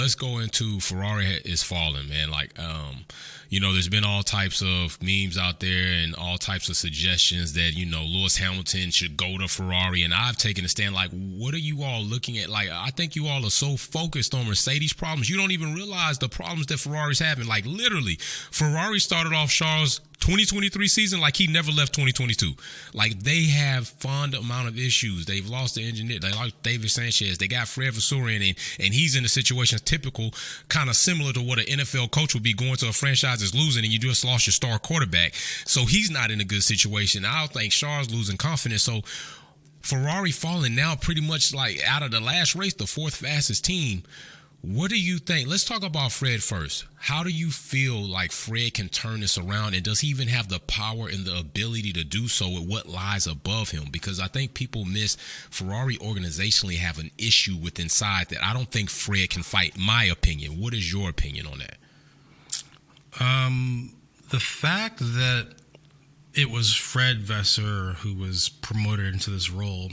let's go into Ferrari is falling, man. Like, there's been all types of memes out there and all types of suggestions that, Lewis Hamilton should go to Ferrari. And I've taken a stand like, what are you all looking at? Like, I think you all are so focused on Mercedes problems. You don't even realize the problems that Ferrari's having. Like, literally, Ferrari started off Charles' 2023 season like he never left 2022. Like, they have fond amount of issues. They've lost the engineer. They lost David Sanchez. They got Fred Vasseur in, and he's in a situation typical, kind of similar to what an NFL coach would be going to a franchise that's losing, and you just lost your star quarterback. So he's not in a good situation. I don't think Charles losing confidence. So Ferrari falling now pretty much like out of the last race, the fourth fastest team. What do you think? Let's talk about Fred first. How do you feel like Fred can turn this around, and does he even have the power and the ability to do so with what lies above him? Because I think people miss Ferrari organizationally have an issue with inside that I don't think Fred can fight, my opinion. What is your opinion on that? The fact that it was Fred Vasseur who was promoted into this role,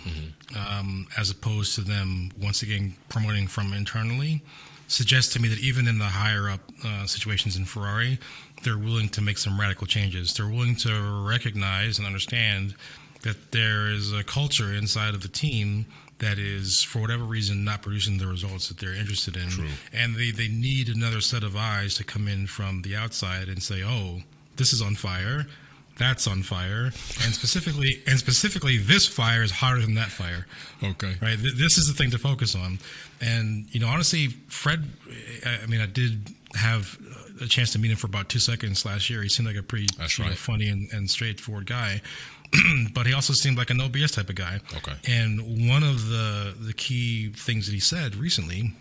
as opposed to them once again promoting from internally, suggests to me that even in the higher up situations in Ferrari, they're willing to make some radical changes. They're willing to recognize and understand that there is a culture inside of the team that is, for whatever reason, not producing the results that they're interested in. True. And they need another set of eyes to come in from the outside and say, oh, this is on fire, that's on fire, and specifically this fire is hotter than that fire. Okay. Right? This is the thing to focus on. And, honestly, Fred, I did have a chance to meet him for about 2 seconds last year. He seemed like a pretty funny and straightforward guy. But he also seemed like a no BS type of guy. Okay. And one of the key things that he said recently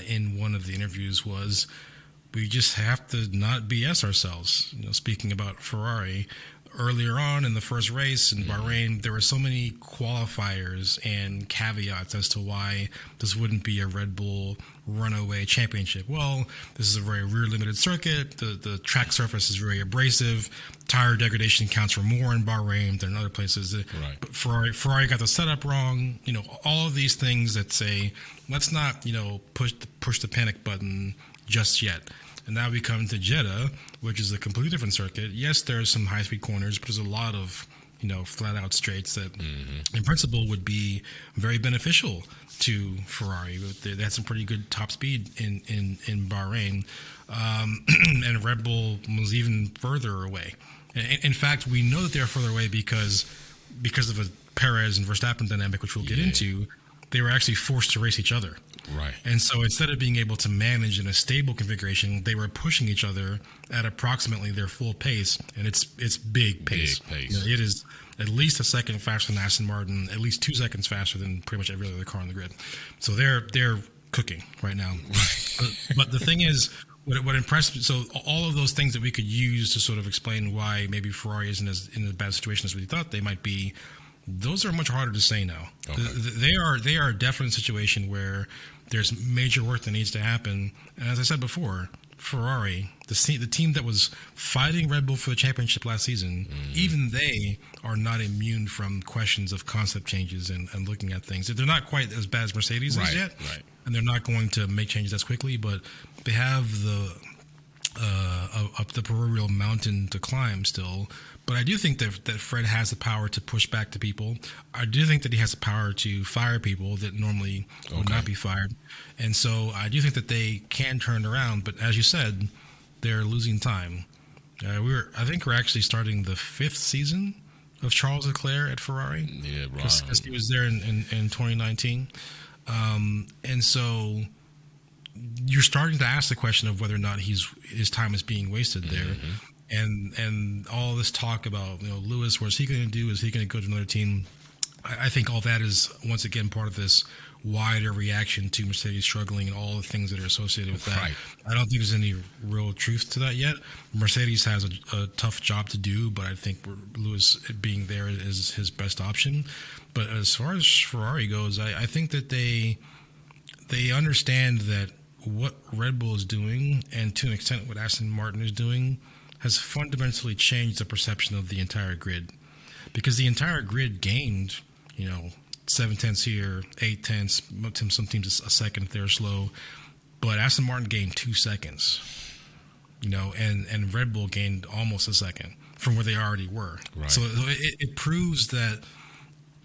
in one of the interviews was, we just have to not BS ourselves. Speaking about Ferrari, earlier on in the first race in Bahrain, there were so many qualifiers and caveats as to why this wouldn't be a Red Bull runaway championship. Well, this is a very rear-limited circuit. The track surface is very abrasive. Tire degradation counts for more in Bahrain than in other places. Right. But Ferrari got the setup wrong. All of these things that say, let's not, push the panic button just yet. And now we come to Jeddah, which is a completely different circuit. Yes, there are some high-speed corners, but there's a lot of, flat-out straights that, in principle, would be very beneficial to Ferrari. They had some pretty good top speed in Bahrain, and Red Bull was even further away. In fact, we know that they're further away because of a Perez and Verstappen dynamic, which we'll get into. They were actually forced to race each other. Right. And so instead of being able to manage in a stable configuration, they were pushing each other at approximately their full pace, and it's big pace. Big pace. It is at least a second faster than Aston Martin, at least 2 seconds faster than pretty much every other car on the grid. So they're cooking right now. But the thing is, what impressed me, so all of those things that we could use to sort of explain why maybe Ferrari isn't as in a bad situation as we thought they might be, those are much harder to say now. Okay. They are definitely in a situation where there's major work that needs to happen. And as I said before, Ferrari, the team that was fighting Red Bull for the championship last season, even they are not immune from questions of concept changes and looking at things. They're not quite as bad as Mercedes is yet, and they're not going to make changes as quickly, but they have the up the proverbial mountain to climb still. But I do think that Fred has the power to push back to people. I do think that he has the power to fire people that normally would not be fired. And so I do think that they can turn around. But as you said, they're losing time. I think we're actually starting the 5th season of Charles Leclerc at Ferrari. Yeah, right. Because he was there in 2019. And so you're starting to ask the question of whether or not his time is being wasted there. And all this talk about Lewis, what's he going to do? Is he going to go to another team? I think all that is once again part of this wider reaction to Mercedes struggling and all the things that are associated with that. Right. I don't think there's any real truth to that yet. Mercedes has a tough job to do, but I think Lewis being there is his best option. But as far as Ferrari goes, I think that they understand that what Red Bull is doing, and to an extent what Aston Martin is doing, has fundamentally changed the perception of the entire grid. Because the entire grid gained, 7 tenths here, 8 tenths, some teams a second if they're slow. but Aston Martin gained 2 seconds, and Red Bull gained almost a second from where they already were. Right. So it proves that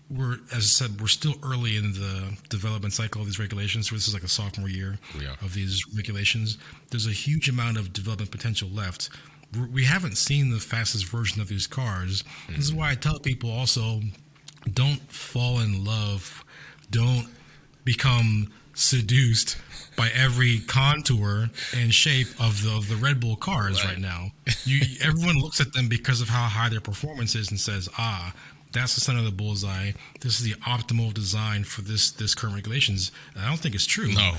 as I said, we're still early in the development cycle of these regulations. So this is like a sophomore year of these regulations. There's a huge amount of development potential left. We haven't seen the fastest version of these cars. This is why I tell people also, don't fall in love, don't become seduced by every contour and shape of the Red Bull cars right now. Everyone looks at them because of how high their performance is and says, that's the center of the bullseye. This is the optimal design for this current regulations. And I don't think it's true. No.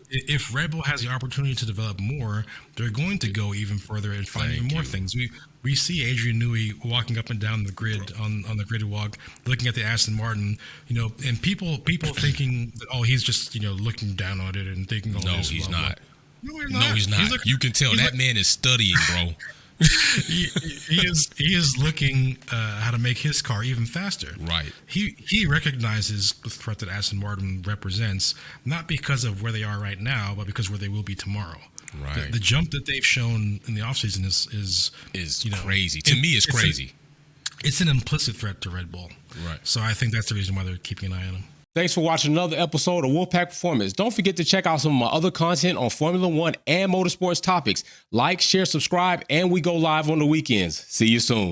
If Red Bull has the opportunity to develop more, they're going to go even further and find even more things. We see Adrian Newey walking up and down the grid on the grid walk, looking at the Aston Martin, and people thinking that, he's just looking down on it and thinking, no, he's not. No, he's not. You can tell that man is studying, bro. he is looking how to make his car even faster. Right. He recognizes the threat that Aston Martin represents, not because of where they are right now, but because where they will be tomorrow. Right. The jump that they've shown in the offseason is crazy. To me, it's crazy. It's an implicit threat to Red Bull. Right. So I think that's the reason why they're keeping an eye on him. Thanks for watching another episode of Wolfpack Performance. Don't forget to check out some of my other content on Formula One and motorsports topics. Like, share, subscribe, and we go live on the weekends. See you soon.